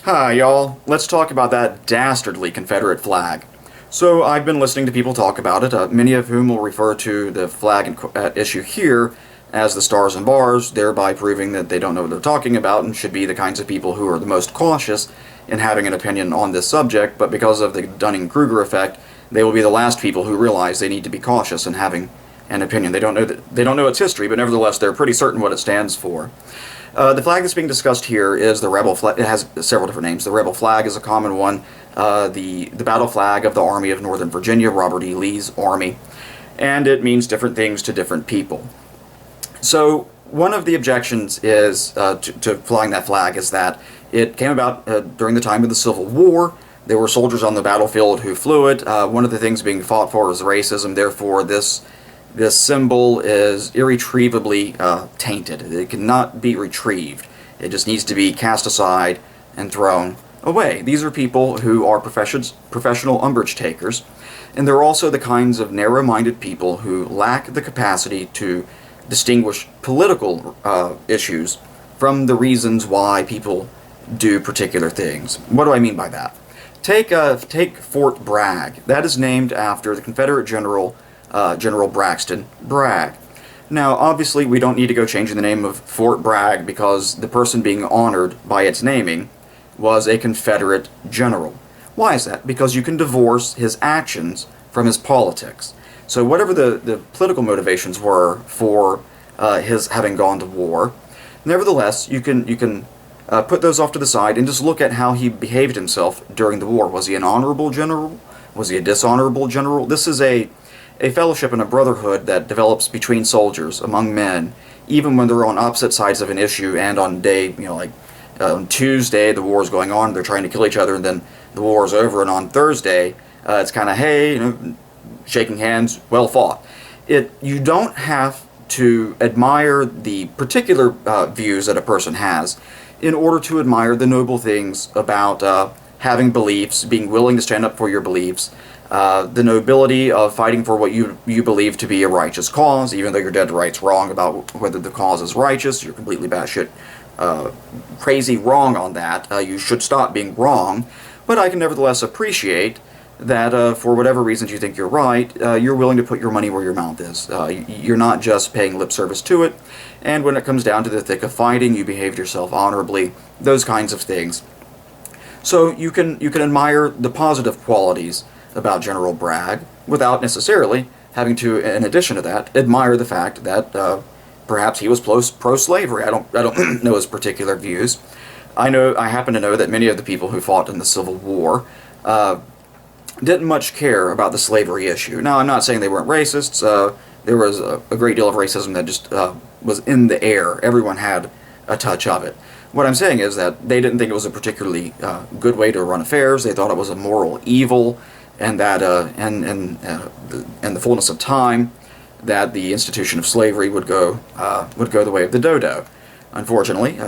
Hi, y'all. Let's talk about that dastardly Confederate flag. So, I've been listening to people talk about it, many of whom will refer to the flag at issue here as the Stars and Bars, thereby proving that they don't know what they're talking about and should be the kinds of people who are the most cautious in having an opinion on this subject, but because of the Dunning-Kruger effect, they will be the last people who realize they need to be cautious in having an opinion. They don't know its history, but nevertheless they're pretty certain what it stands for. The flag that's being discussed here is the rebel flag. It has several different names. The rebel flag is a common one. The battle flag of the Army of Northern Virginia, Robert E. Lee's army, and it means different things to different people. So one of the objections is to flying that flag is that it came about during the time of the Civil War. There were soldiers on the battlefield who flew it. One of the things being fought for is racism. Therefore, this symbol is irretrievably tainted. It cannot be retrieved. It just needs to be cast aside and thrown away. These are people who are professional umbrage takers, and they're also the kinds of narrow-minded people who lack the capacity to distinguish political issues from the reasons why people do particular things. What do I mean by that? Take Fort Bragg. That is named after the Confederate General Braxton Bragg. Now, obviously, we don't need to go changing the name of Fort Bragg because the person being honored by its naming was a Confederate general. Why is that? Because you can divorce his actions from his politics. So whatever the political motivations were for his having gone to war, nevertheless, you can put those off to the side and just look at how he behaved himself during the war. Was he an honorable general? Was he a dishonorable general? This is a fellowship and a brotherhood that develops between soldiers, among men, even when they're on opposite sides of an issue, and on day, like on Tuesday the war is going on, they're trying to kill each other, and then the war is over, and on Thursday it's kind of, hey, shaking hands, well fought. You don't have to admire the particular views that a person has in order to admire the noble things about having beliefs, being willing to stand up for your beliefs, the nobility of fighting for what you believe to be a righteous cause, even though you're dead to rights wrong about whether the cause is righteous. You're completely batshit crazy wrong on that. You should stop being wrong, but I can nevertheless appreciate that for whatever reasons you think you're right, you're willing to put your money where your mouth is. You're not just paying lip service to it, and when it comes down to the thick of fighting, you behaved yourself honorably, those kinds of things. So you can admire the positive qualities about General Bragg without necessarily having to, in addition to that, admire the fact that perhaps he was pro-slavery. I don't know his particular views. I happen to know that many of the people who fought in the Civil War didn't much care about the slavery issue. Now, I'm not saying they weren't racists. There was a great deal of racism that just was in the air. Everyone had a touch of it. What I'm saying is that they didn't think it was a particularly good way to run affairs. They thought it was a moral evil, and that in the fullness of time, that the institution of slavery would go the way of the dodo. Unfortunately,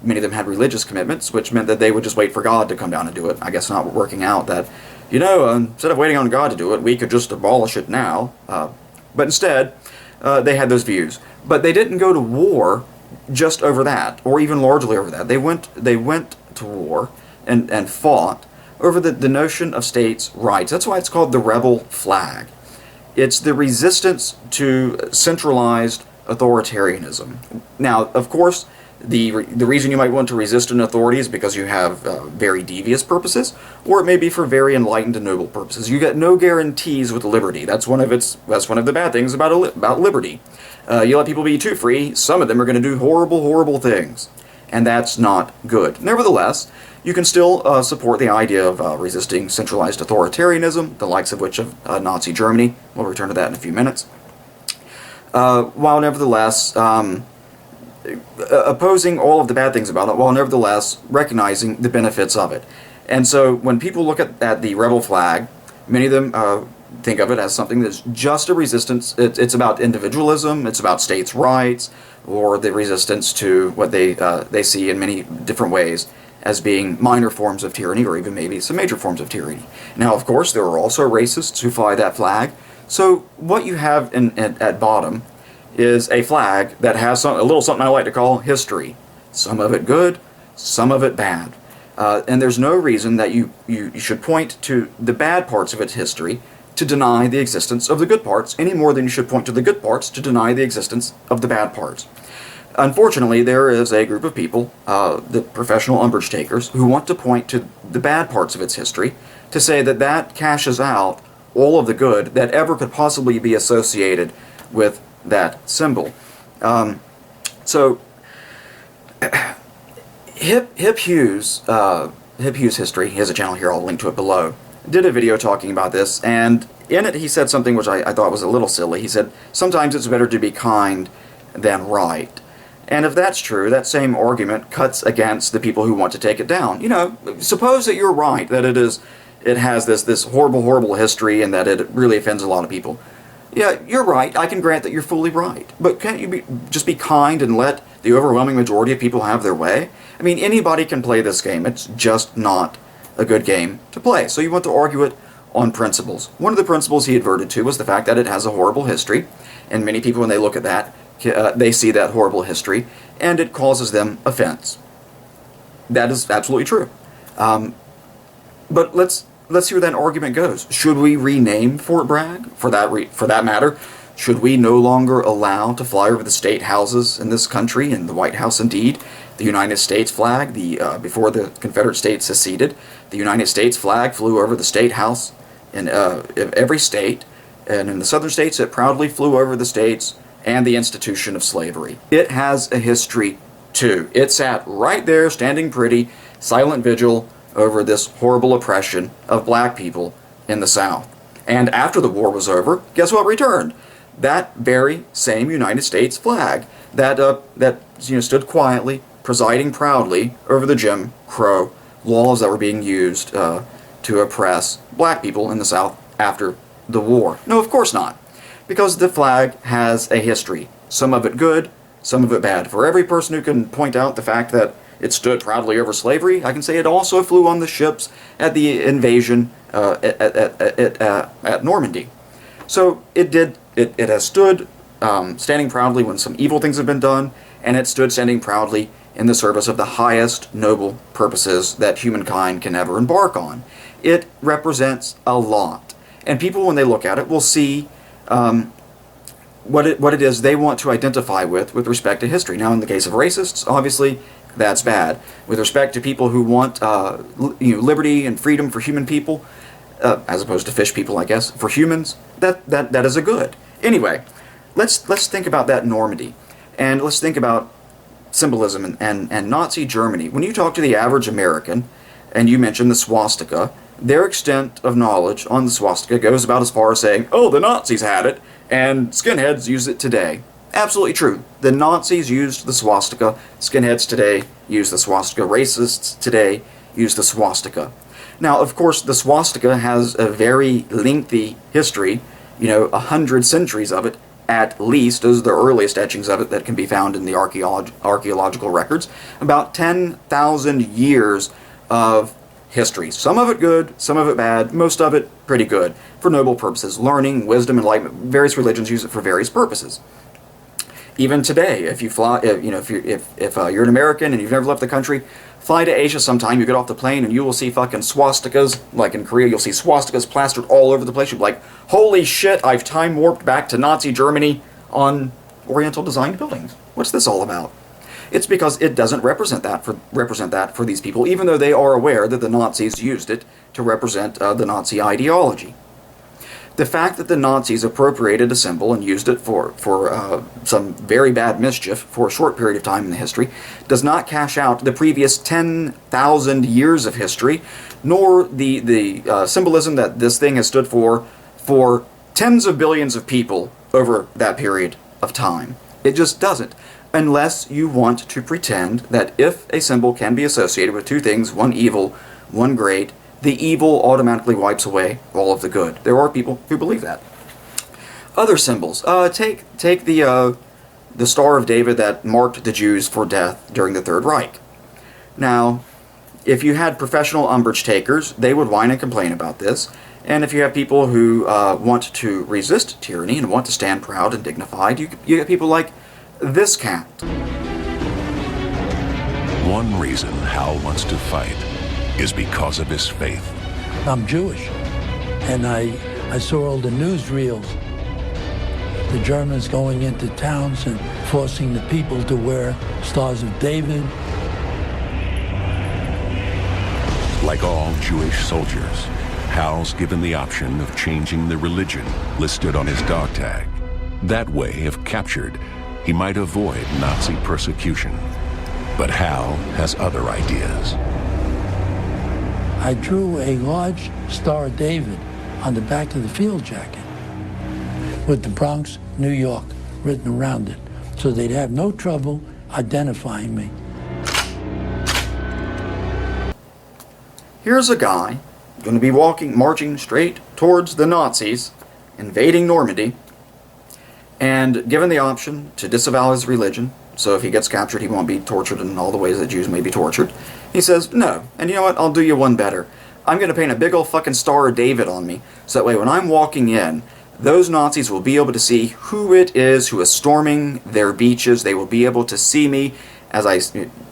many of them had religious commitments, which meant that they would just wait for God to come down and do it. I guess not working out that, instead of waiting on God to do it, we could just abolish it now. But instead, they had those views. But they didn't go to war just over that, or even largely over that. They went to war and fought over the notion of states' rights. That's why it's called the rebel flag. It's the resistance to centralized authoritarianism. Now, of course, the reason you might want to resist an authority is because you have very devious purposes, or it may be for very enlightened and noble purposes. You get no guarantees with liberty. That's one of the bad things about liberty. You let people be too free, some of them are going to do horrible, horrible things, and that's not good. Nevertheless, you can still support the idea of resisting centralized authoritarianism, the likes of which of Nazi Germany. We'll return to that in a few minutes. While nevertheless opposing all of the bad things about it, while nevertheless recognizing the benefits of it. And so when people look at the rebel flag, many of them think of it as something that's just a resistance. It's about individualism, it's about states' rights, or the resistance to what they see in many different ways as being minor forms of tyranny, or even maybe some major forms of tyranny. Now, of course, there are also racists who fly that flag. So what you have at bottom is a flag that has a little something I like to call history. Some of it good, some of it bad. And there's no reason that you should point to the bad parts of its history to deny the existence of the good parts, any more than you should point to the good parts to deny the existence of the bad parts. Unfortunately, there is a group of people, the professional umbrage takers, who want to point to the bad parts of its history to say that that cashes out all of the good that ever could possibly be associated with that symbol. So, Hip Hughes' history, he has a channel here, I'll link to it below, did a video talking about this, and in it he said something which I thought was a little silly. He said, sometimes it's better to be kind than right. And if that's true, that same argument cuts against the people who want to take it down. You know, suppose that you're right, that it has this horrible history and that it really offends a lot of people. Yeah, you're right. I can grant that you're fully right. But can't you just be kind and let the overwhelming majority of people have their way? I mean, anybody can play this game. It's just not a good game to play. So you want to argue it on principles. One of the principles he adverted to was the fact that it has a horrible history. And many people, when they look at that, they see that horrible history, and it causes them offense. That is absolutely true. But let's see where that argument goes. Should we rename Fort Bragg? For that matter, should we no longer allow to fly over the state houses in this country, and the White House indeed, the United States flag? Before the Confederate States seceded, the United States flag flew over the state house in every state, and in the southern states it proudly flew over the states and the institution of slavery. It has a history too. It sat right there, standing pretty, silent vigil over this horrible oppression of black people in the South. And after the war was over, guess what returned? That very same United States flag that stood quietly, presiding proudly over the Jim Crow laws that were being used to oppress black people in the South after the war. No, of course not. Because the flag has a history. Some of it good, some of it bad. For every person who can point out the fact that it stood proudly over slavery, I can say it also flew on the ships at the invasion at Normandy. So it has stood standing proudly when some evil things have been done, and it stood standing proudly in the service of the highest noble purposes that humankind can ever embark on. It represents a lot. And people, when they look at it, will see what it is they want to identify with respect to history. Now, in the case of racists, obviously, that's bad. With respect to people who want liberty and freedom for human people, as opposed to fish people, I guess, for humans, that is a good. Anyway, let's think about that Normandy, and let's think about symbolism and Nazi Germany. When you talk to the average American, and you mention the swastika, their extent of knowledge on the swastika goes about as far as saying, oh, the Nazis had it, and skinheads use it today. Absolutely true. The Nazis used the swastika. Skinheads today use the swastika. Racists today use the swastika. Now, of course, the swastika has a very lengthy history, 100 centuries of it, at least. Those are the earliest etchings of it that can be found in the archaeological records. About 10,000 years of history. Some of it good, some of it bad, most of it pretty good, for noble purposes. Learning, wisdom, enlightenment. Various religions use it for various purposes. Even today, if you fly, if you're an American and you've never left the country, fly to Asia sometime. You get off the plane and you will see fucking swastikas. Like in Korea, you'll see swastikas plastered all over the place. You'll be like, holy shit! I've time warped back to Nazi Germany on Oriental designed buildings. What's this all about? It's because it doesn't represent that for these people, even though they are aware that the Nazis used it to represent the Nazi ideology. The fact that the Nazis appropriated a symbol and used it for some very bad mischief for a short period of time in the history does not cash out the previous 10,000 years of history, nor the symbolism that this thing has stood for tens of billions of people over that period of time. It just doesn't. Unless you want to pretend that if a symbol can be associated with two things, one evil, one great, the evil automatically wipes away all of the good. There are people who believe that. Other symbols. Take the Star of David that marked the Jews for death during the Third Reich. Now, if you had professional umbrage takers, they would whine and complain about this. And if you have people who want to resist tyranny and want to stand proud and dignified, you get people like this cat. One reason Hal wants to fight is because of his faith. I'm Jewish, and I saw all the newsreels. The Germans going into towns and forcing the people to wear Stars of David. Like all Jewish soldiers, Hal's given the option of changing the religion listed on his dog tag. That way, if captured, he might avoid Nazi persecution. But Hal has other ideas. I drew a large Star of David on the back of the field jacket with the Bronx, New York written around it, so they'd have no trouble identifying me. Here's a guy going to be marching straight towards the Nazis, invading Normandy, and given the option to disavow his religion, so if he gets captured he won't be tortured in all the ways that Jews may be tortured. He says, no, and you know what, I'll do you one better. I'm going to paint a big old fucking Star of David on me, so that way when I'm walking in, those Nazis will be able to see who it is who is storming their beaches. They will be able to see me as I,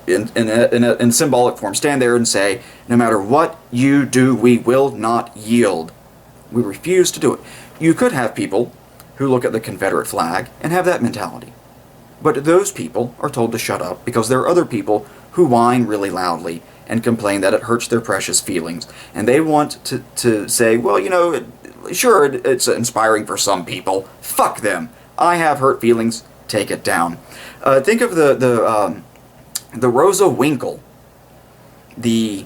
in symbolic form, stand there and say, no matter what you do, we will not yield. We refuse to do it. You could have people who look at the Confederate flag and have that mentality. But those people are told to shut up because there are other people who whine really loudly and complain that it hurts their precious feelings. And they want to say, well, you know, sure, it's inspiring for some people. Fuck them. I have hurt feelings. Take it down. Think of the Rosa Winkle, the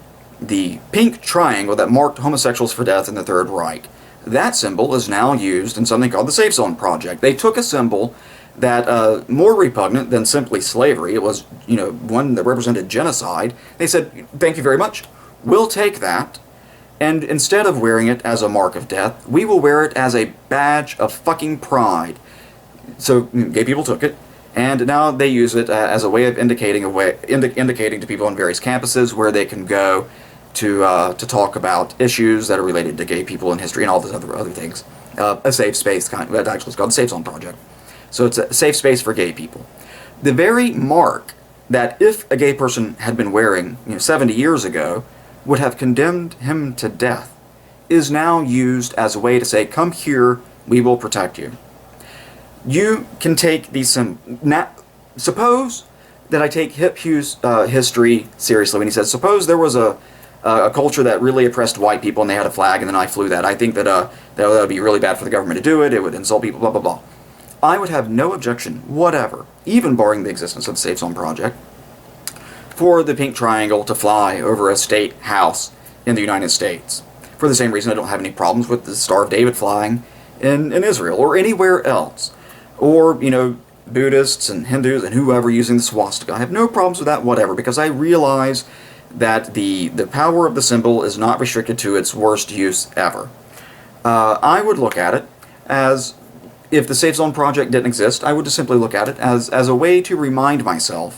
pink triangle that marked homosexuals for death in the Third Reich. That symbol is now used in something called the Safe Zone Project. They took a symbol that more repugnant than simply slavery. It was, you know, one that represented genocide. They said, thank you very much. We'll take that, and instead of wearing it as a mark of death, we will wear it as a badge of fucking pride. So gay people took it, and now they use it as a way of indicating to people on various campuses where they can go to talk about issues that are related to gay people in history and all those other things. A safe space that actually is called the Safe Zone Project. So it's a safe space for gay people. The very mark that if a gay person had been wearing 70 years ago would have condemned him to death is now used as a way to say, come here, we will protect you. You can take these suppose that I take Hip Hugh's history seriously when he says, suppose there was a culture that really oppressed white people and they had a flag and then I flew that. I think that that would be really bad for the government to do it. It would insult people, blah, blah, blah. I would have no objection whatever, even barring the existence of the Safe Zone Project, for the pink triangle to fly over a state house in the United States. For the same reason I don't have any problems with the Star of David flying in Israel or anywhere else. Or, Buddhists and Hindus and whoever using the swastika. I have no problems with that, whatever, because I realize that the power of the symbol is not restricted to its worst use ever. I would look at it as, if the Safe Zone Project didn't exist, I would just simply look at it as a way to remind myself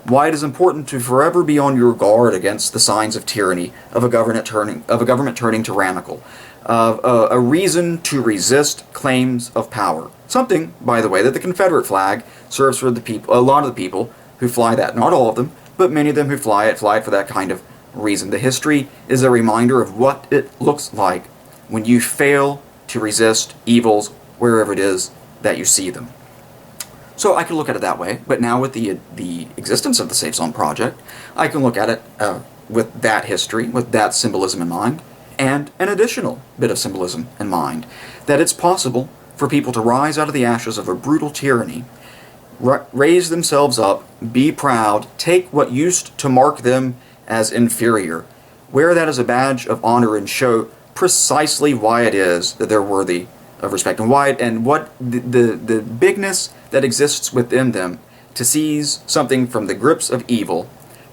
why it is important to forever be on your guard against the signs of tyranny, of a government turning tyrannical, of a reason to resist claims of power. Something, by the way, that the Confederate flag serves for a lot of the people who fly that. Not all of them, but many of them who fly it for that kind of reason. The history is a reminder of what it looks like when you fail to resist evils wherever it is that you see them. So I can look at it that way, but now with the existence of the Safe Zone Project, I can look at it with that history, with that symbolism in mind, and an additional bit of symbolism in mind, that it's possible for people to rise out of the ashes of a brutal tyranny, raise themselves up, be proud, take what used to mark them as inferior, wear that as a badge of honor, and show precisely why it is that they're worthy of respect, and what the bigness that exists within them to seize something from the grips of evil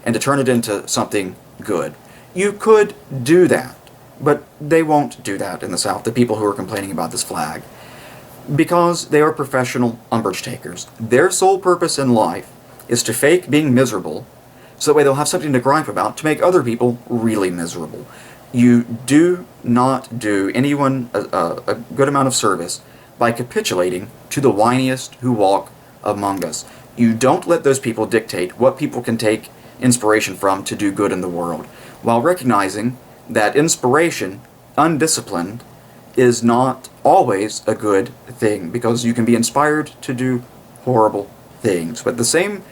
and to turn it into something good. You could do that, but they won't do that in the South, the people who are complaining about this flag, because they are professional umbrage takers. Their sole purpose in life is to fake being miserable, so that way they'll have something to gripe about to make other people really miserable. You do not do anyone a good amount of service by capitulating to the whiniest who walk among us. You don't let those people dictate what people can take inspiration from to do good in the world. while recognizing that inspiration, undisciplined, is not always a good thing, because you can be inspired to do horrible things. But the same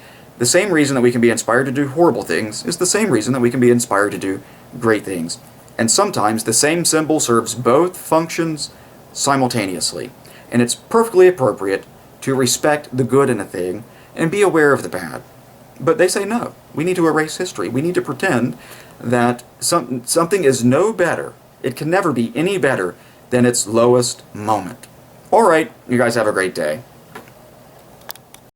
reason that we can be inspired to do horrible things is the same reason that we can be inspired to do great things. And sometimes the same symbol serves both functions simultaneously. And it's perfectly appropriate to respect the good in a thing and be aware of the bad. But they say no. We need to erase history. We need to pretend that something is no better. It can never be any better than its lowest moment. Alright, you guys have a great day.